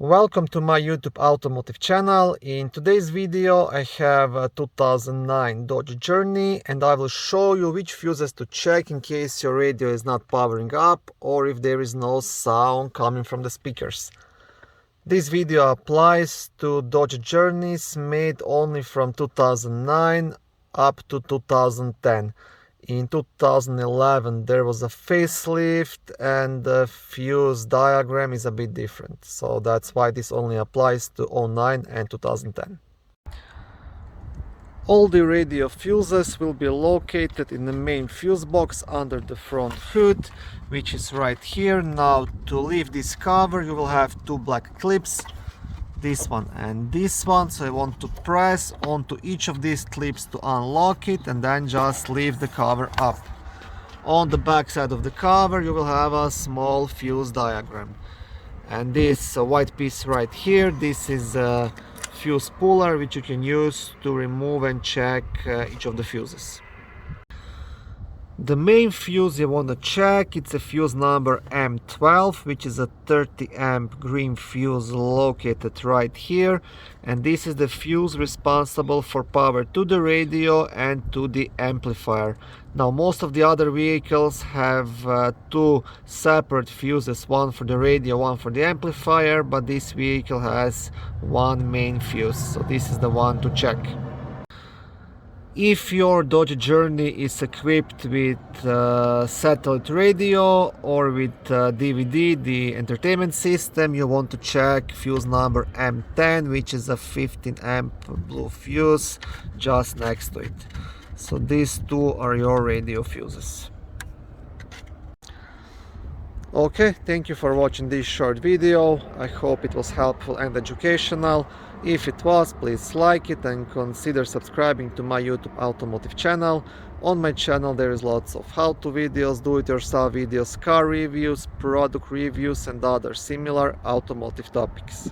Welcome to my YouTube automotive channel. In today's video I have a 2009 Dodge Journey and I will show you which fuses to check in case your radio is not powering up or if there is no sound coming from the speakers. This video applies to Dodge Journeys made only from 2009 up to 2010. In 2011 there was a facelift and the fuse diagram is a bit different, so that's why this only applies to 2009 and 2010. All the radio fuses will be located in the main fuse box under the front hood, which is right here. Now to leave this cover you will have two black clips, this one and this one, so I want to press onto each of these clips to unlock it and then just leave the cover up. On the back side of the cover you will have a small fuse diagram, and this white piece right here, this is a fuse puller which you can use to remove and check each of the fuses. The main fuse you want to check, it's a fuse number M12, which is a 30 amp green fuse located right here, and this is the fuse responsible for power to the radio and to the amplifier. Now most of the other vehicles have two separate fuses, one for the radio, one for the amplifier, but this vehicle has one main fuse, so this is the one to check. If your Dodge Journey is equipped with satellite radio or with DVD, the entertainment system, you want to check fuse number M10, which is a 15 amp blue fuse just next to it. So these two are your radio fuses. Okay, thank you for watching this short video. I hope it was helpful and educational. If it was, please like it and consider subscribing to my YouTube automotive channel. On my channel there is lots of how-to videos, do-it-yourself videos, car reviews, product reviews and other similar automotive topics.